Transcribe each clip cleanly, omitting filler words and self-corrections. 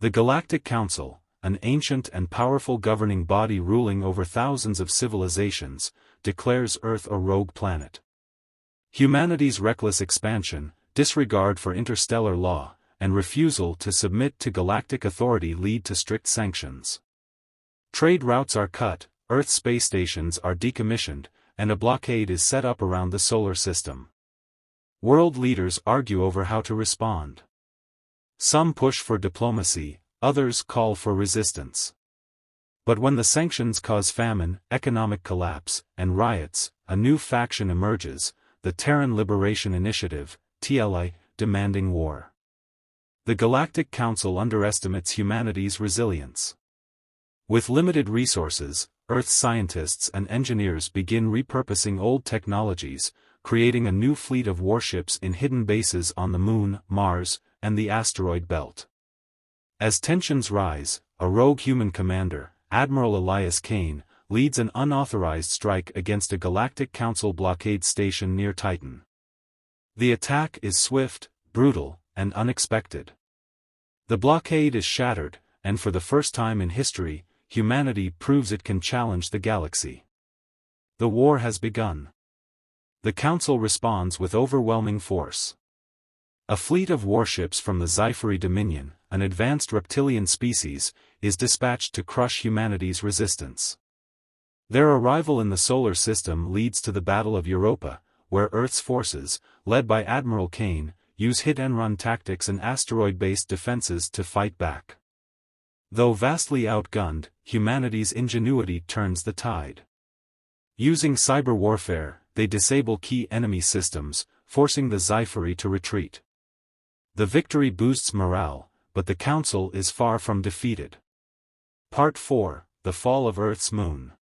The Galactic Council, an ancient and powerful governing body ruling over thousands of civilizations, declares Earth a rogue planet. Humanity's reckless expansion, disregard for interstellar law, and refusal to submit to galactic authority lead to strict sanctions. Trade routes are cut, Earth space stations are decommissioned, and a blockade is set up around the solar system. World leaders argue over how to respond. Some push for diplomacy, others call for resistance. But when the sanctions cause famine, economic collapse, and riots, a new faction emerges, the Terran Liberation Initiative, TLI, demanding war. The Galactic Council underestimates humanity's resilience. With limited resources, Earth's scientists and engineers begin repurposing old technologies, creating a new fleet of warships in hidden bases on the Moon, Mars, and the asteroid belt. As tensions rise, a rogue human commander, Admiral Elias Kane, leads an unauthorized strike against a Galactic Council blockade station near Titan. The attack is swift, brutal, and unexpected. The blockade is shattered, and for the first time in history, humanity proves it can challenge the galaxy. The war has begun. The Council responds with overwhelming force. A fleet of warships from the Sci-fi Dominion, an advanced reptilian species, is dispatched to crush humanity's resistance. Their arrival in the solar system leads to the Battle of Europa, where Earth's forces, led by Admiral Kane, use hit-and-run tactics and asteroid-based defenses to fight back. Though vastly outgunned, humanity's ingenuity turns the tide. Using cyber warfare, they disable key enemy systems, forcing the Sci-fi to retreat. The victory boosts morale, but the Council is far from defeated. Part 4, The Fall of Earth's Moon.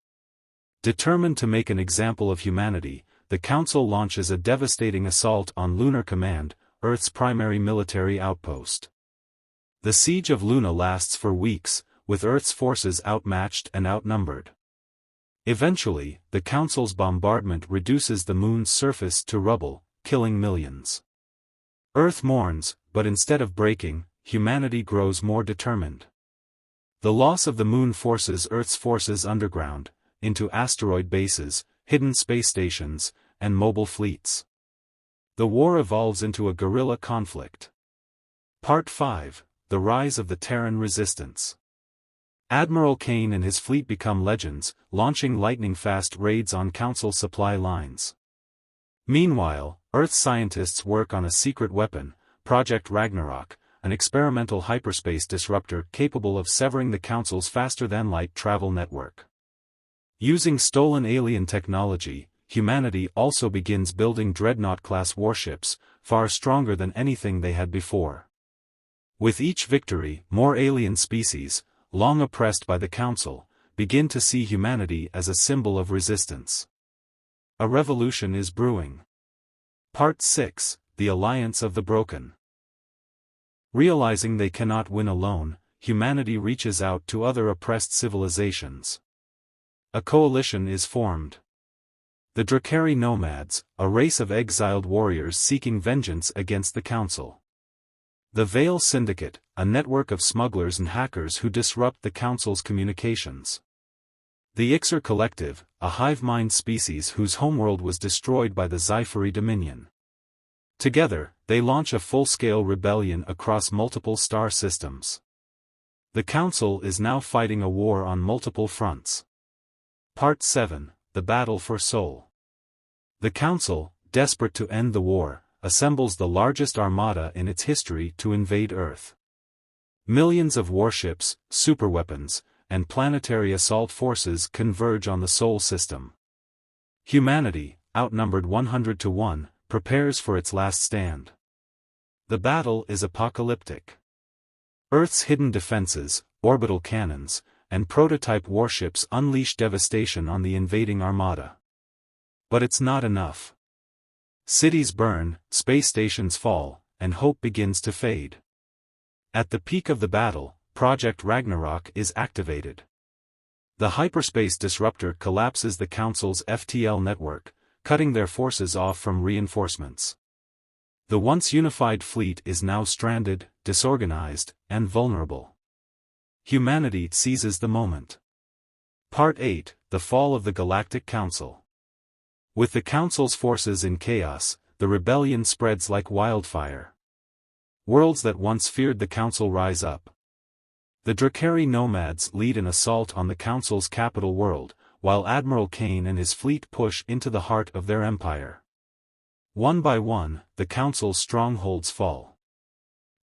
Determined to make an example of humanity, the Council launches a devastating assault on Lunar Command, Earth's primary military outpost. The siege of Luna lasts for weeks, with Earth's forces outmatched and outnumbered. Eventually, the Council's bombardment reduces the Moon's surface to rubble, killing millions. Earth mourns, but instead of breaking, humanity grows more determined. The loss of the Moon forces Earth's forces underground, into asteroid bases, hidden space stations, and mobile fleets. The war evolves into a guerrilla conflict. Part 5, The Rise of the Terran Resistance. Admiral Kane and his fleet become legends, launching lightning-fast raids on Council supply lines. Meanwhile, Earth scientists work on a secret weapon, Project Ragnarok, an experimental hyperspace disruptor capable of severing the Council's faster-than-light travel network. Using stolen alien technology, humanity also begins building Dreadnought-class warships, far stronger than anything they had before. With each victory, more alien species, long oppressed by the Council, begin to see humanity as a symbol of resistance. A revolution is brewing. Part 6, The Alliance of the Broken. Realizing they cannot win alone, humanity reaches out to other oppressed civilizations. A coalition is formed. The Drakari Nomads, a race of exiled warriors seeking vengeance against the Council. The Veil Syndicate, a network of smugglers and hackers who disrupt the Council's communications. The Ixer Collective, a hive mind species whose homeworld was destroyed by the Sci-fi Dominion. Together, they launch a full-scale rebellion across multiple star systems. The Council is now fighting a war on multiple fronts. Part 7, The Battle for Sol. The Council, desperate to end the war, assembles the largest armada in its history to invade Earth. Millions of warships, superweapons, and planetary assault forces converge on the Sol system. Humanity, outnumbered 100-1, prepares for its last stand. The battle is apocalyptic. Earth's hidden defenses, orbital cannons, and prototype warships unleash devastation on the invading armada. But it's not enough. Cities burn, space stations fall, and hope begins to fade. At the peak of the battle, Project Ragnarok is activated. The hyperspace disruptor collapses the Council's FTL network, cutting their forces off from reinforcements. The once unified fleet is now stranded, disorganized, and vulnerable. humanity seizes the moment. Part 8, The Fall of the Galactic Council. With the Council's forces in chaos, the rebellion spreads like wildfire. Worlds that once feared the Council rise up. The Drakari nomads lead an assault on the Council's capital world, while Admiral Kane and his fleet push into the heart of their empire. One by one, the Council's strongholds fall.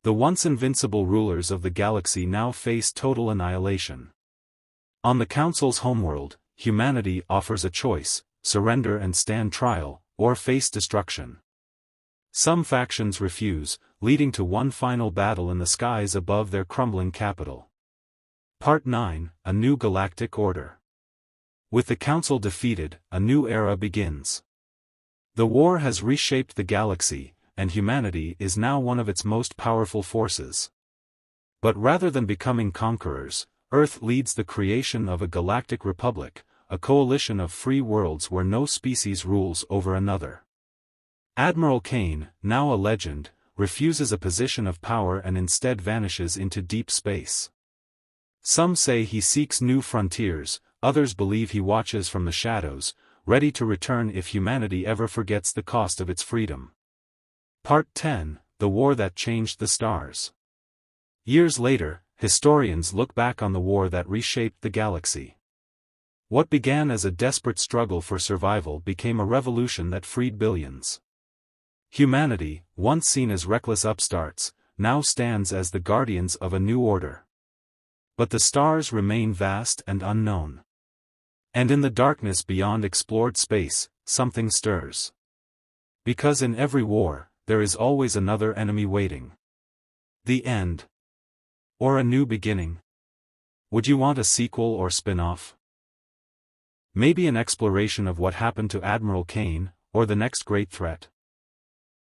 The once invincible rulers of the galaxy now face total annihilation. On the Council's homeworld, humanity offers a choice: surrender and stand trial, or face destruction. Some factions refuse, leading to one final battle in the skies above their crumbling capital. Part 9, A New Galactic Order. With the Council defeated, a new era begins. The war has reshaped the galaxy, and humanity is now one of its most powerful forces. But rather than becoming conquerors, Earth leads the creation of a galactic republic, a coalition of free worlds where no species rules over another. Admiral Kane, now a legend, refuses a position of power and instead vanishes into deep space. Some say he seeks new frontiers, others believe he watches from the shadows, ready to return if humanity ever forgets the cost of its freedom. Part 10, The War That Changed the Stars. Years later, historians look back on the war that reshaped the galaxy. What began as a desperate struggle for survival became a revolution that freed billions. Humanity, once seen as reckless upstarts, now stands as the guardians of a new order. But the stars remain vast and unknown. And in the darkness beyond explored space, something stirs. Because in every war, there is always another enemy waiting. The end. Or a new beginning. Would you want a sequel or spin-off? Maybe an exploration of what happened to Admiral Kane, or the next great threat.